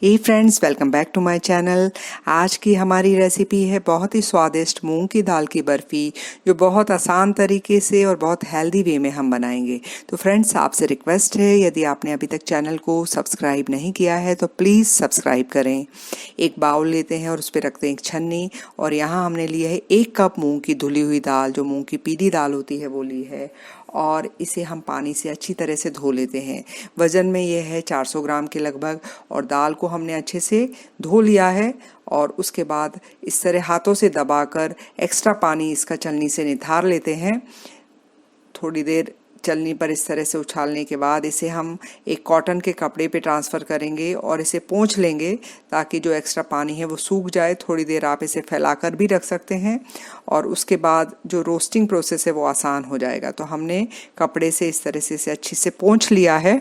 Hey friends, welcome back to my channel. आज की हमारी रेसिपी है बहुत ही स्वादिष्ट मूंग की दाल की बर्फ़ी, जो बहुत आसान तरीके से और बहुत हेल्दी वे में हम बनाएंगे। तो फ्रेंड्स, आपसे रिक्वेस्ट है, यदि आपने अभी तक चैनल को सब्सक्राइब नहीं किया है तो प्लीज़ सब्सक्राइब करें। एक बाउल लेते हैं और उस पर रखते हैं एक छन्नी, और यहाँ हमने लिया है 1 कप मूंग की धुली हुई दाल, जो मूंग की पीली दाल होती है वो ली है, और इसे हम पानी से अच्छी तरह से धो लेते हैं। वज़न में ये है 400 ग्राम के लगभग, और दाल को हमने अच्छे से धो लिया है। और उसके बाद इस तरह हाथों से दबाकर एक्स्ट्रा पानी इसका छलनी से निथार लेते हैं। थोड़ी देर चलनी पर इस तरह से उछालने के बाद इसे हम एक कॉटन के कपड़े पे ट्रांसफ़र करेंगे और इसे पोंछ लेंगे, ताकि जो एक्स्ट्रा पानी है वो सूख जाए। थोड़ी देर आप इसे फैलाकर भी रख सकते हैं, और उसके बाद जो रोस्टिंग प्रोसेस है वो आसान हो जाएगा। तो हमने कपड़े से इस तरह से इसे अच्छे से पोंछ लिया है,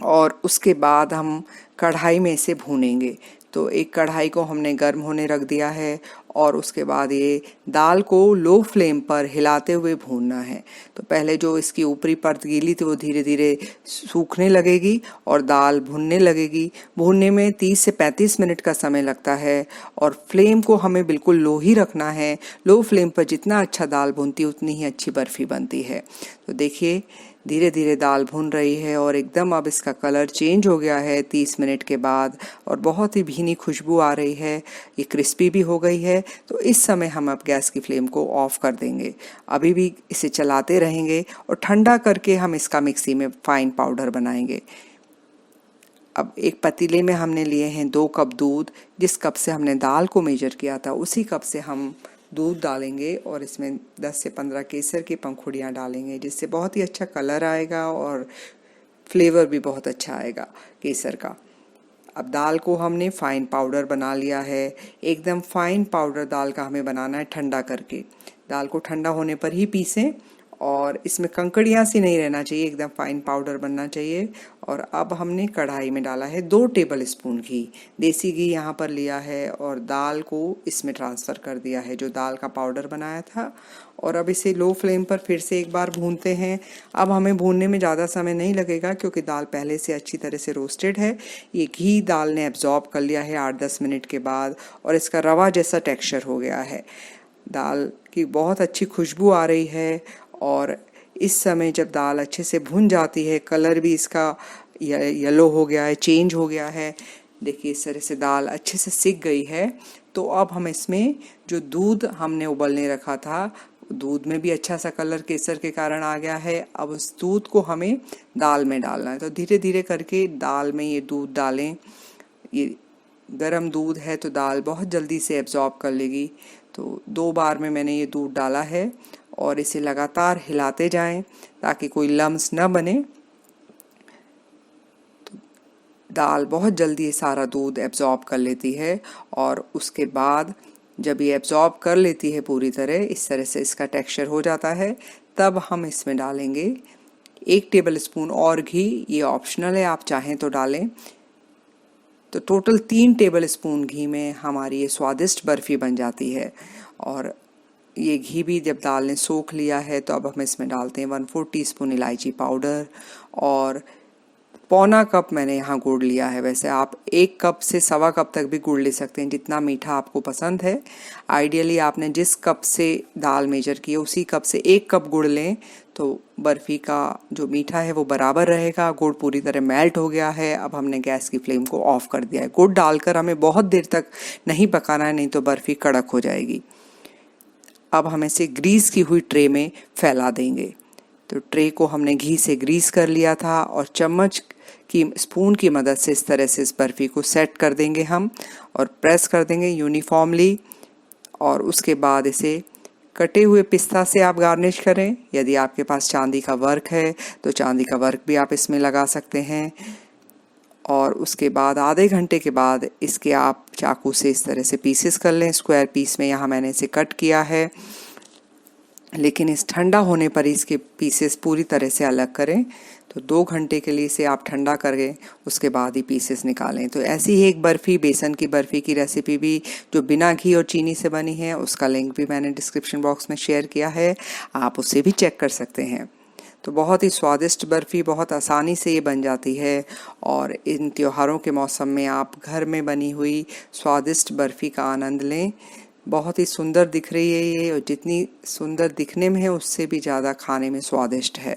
और उसके बाद हम कढ़ाई में इसे भूनेंगे। तो एक कढ़ाई को हमने गर्म होने रख दिया है, और उसके बाद ये दाल को लो फ्लेम पर हिलाते हुए भूनना है। तो पहले जो इसकी ऊपरी परत गीली थी वो धीरे धीरे सूखने लगेगी और दाल भुनने लगेगी। भूनने में 30 से 35 मिनट का समय लगता है, और फ्लेम को हमें बिल्कुल लो ही रखना है। लो फ्लेम पर जितना अच्छा दाल भूनती है उतनी ही अच्छी बर्फ़ी बनती है। तो देखिए, धीरे धीरे दाल भुन रही है, और एकदम अब इसका कलर चेंज हो गया है 30 मिनट के बाद, और बहुत ही भीनी खुशबू आ रही है। ये क्रिस्पी भी हो गई है। तो इस समय हम अब गैस की फ्लेम को ऑफ कर देंगे। अभी भी इसे चलाते रहेंगे, और ठंडा करके हम इसका मिक्सी में फाइन पाउडर बनाएंगे। अब एक पतीले में हमने लिए हैं 2 कप दूध। जिस कप से हमने दाल को मेजर किया था उसी कप से हम दूध डालेंगे, और इसमें 10 से 15 केसर की पंखुड़ियाँ डालेंगे, जिससे बहुत ही अच्छा कलर आएगा और फ्लेवर भी बहुत अच्छा आएगा केसर का। अब दाल को हमने फाइन पाउडर बना लिया है। एकदम फाइन पाउडर दाल का हमें बनाना है ठंडा करके। दाल को ठंडा होने पर ही पीसें, और इसमें कंकड़ियाँ सी नहीं रहना चाहिए, एकदम फाइन पाउडर बनना चाहिए। और अब हमने कढ़ाई में डाला है 2 टेबल स्पून घी। देसी घी यहाँ पर लिया है, और दाल को इसमें ट्रांसफ़र कर दिया है जो दाल का पाउडर बनाया था। और अब इसे लो फ्लेम पर फिर से एक बार भूनते हैं। अब हमें भूनने में ज़्यादा समय नहीं लगेगा, क्योंकि दाल पहले से अच्छी तरह से रोस्टेड है। ये घी दाल ने एब्जॉर्ब कर लिया है 8-10 मिनट के बाद, और इसका रवा जैसा टेक्सचर हो गया है। दाल की बहुत अच्छी खुशबू आ रही है, और इस समय जब दाल अच्छे से भुन जाती है, कलर भी इसका येलो हो गया है, चेंज हो गया है। देखिए, इस तरह से दाल अच्छे से सिक गई है। तो अब हम इसमें जो दूध हमने उबलने रखा था, दूध में भी अच्छा सा कलर केसर के कारण आ गया है। अब उस दूध को हमें दाल में डालना है। तो धीरे धीरे करके दाल में ये दूध डालें। ये गरम दूध है तो दाल बहुत जल्दी से एब्जॉर्ब कर लेगी। तो 2 बार में मैंने ये दूध डाला है, और इसे लगातार हिलाते जाएं ताकि कोई लम्स न बने। तो दाल बहुत जल्दी ये सारा दूध एब्जॉर्ब कर लेती है, और उसके बाद जब ये एब्जॉर्ब कर लेती है पूरी तरह, इस तरह से इसका टेक्सचर हो जाता है, तब हम इसमें डालेंगे 1 टेबल स्पून और घी। ये ऑप्शनल है, आप चाहें तो डालें। तो टोटल 3 टेबल स्पून घी में हमारी ये स्वादिष्ट बर्फ़ी बन जाती है। और ये घी भी जब दाल ने सोख लिया है, तो अब हम इसमें डालते हैं 1/4 टीस्पून इलायची पाउडर, और पौना कप मैंने यहाँ गुड़ लिया है। वैसे आप 1 कप से सवा कप तक भी गुड़ ले सकते हैं, जितना मीठा आपको पसंद है। आइडियली आपने जिस कप से दाल मेजर की है उसी कप से 1 कप गुड़ लें, तो बर्फ़ी का जो मीठा है वो बराबर रहेगा। गुड़ पूरी तरह मेल्ट हो गया है। अब हमने गैस की फ्लेम को ऑफ कर दिया है। गुड़ डालकर हमें बहुत देर तक नहीं पकाना है, नहीं तो बर्फ़ी कड़क हो जाएगी। अब हम इसे ग्रीस की हुई ट्रे में फैला देंगे। तो ट्रे को हमने घी से ग्रीस कर लिया था, और चम्मच की स्पून की मदद से इस तरह से इस बर्फ़ी को सेट कर देंगे हम, और प्रेस कर देंगे यूनिफॉर्मली। और उसके बाद इसे कटे हुए पिस्ता से आप गार्निश करें। यदि आपके पास चांदी का वर्क है तो चांदी का वर्क भी आप इसमें लगा सकते हैं। और उसके बाद आधे घंटे के बाद इसके आप चाकू से इस तरह से पीसेस कर लें। स्क्वायर पीस में यहाँ मैंने इसे कट किया है, लेकिन इस ठंडा होने पर इसके पीसेस पूरी तरह से अलग करें। तो 2 घंटे के लिए इसे आप ठंडा करें, उसके बाद ही पीसेस निकालें। तो ऐसी ही एक बर्फ़ी, बेसन की बर्फ़ी की रेसिपी भी जो बिना घी और चीनी से बनी है, उसका लिंक भी मैंने डिस्क्रिप्शन बॉक्स में शेयर किया है, आप उसे भी चेक कर सकते हैं। तो बहुत ही स्वादिष्ट बर्फ़ी बहुत आसानी से ये बन जाती है और इन त्योहारों के मौसम में आप घर में बनी हुई स्वादिष्ट बर्फ़ी का आनंद लें। बहुत ही सुंदर दिख रही है ये, और जितनी सुंदर दिखने में है उससे भी ज़्यादा खाने में स्वादिष्ट है।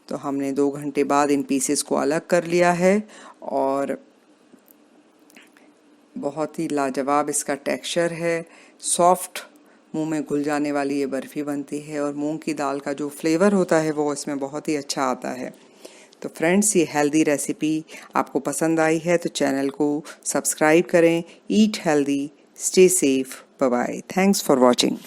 तो हमने 2 घंटे बाद इन पीसेस को अलग कर लिया है और बहुत ही लाजवाब इसका टेक्सचर है। सॉफ्ट, मुंह में घुल जाने वाली ये बर्फ़ी बनती है और मूंग की दाल का जो फ्लेवर होता है वो इसमें बहुत ही अच्छा आता है। तो फ्रेंड्स, ये हेल्दी रेसिपी आपको पसंद आई है तो चैनल को सब्सक्राइब करें। Eat healthy, stay safe, bye bye. Thanks for watching.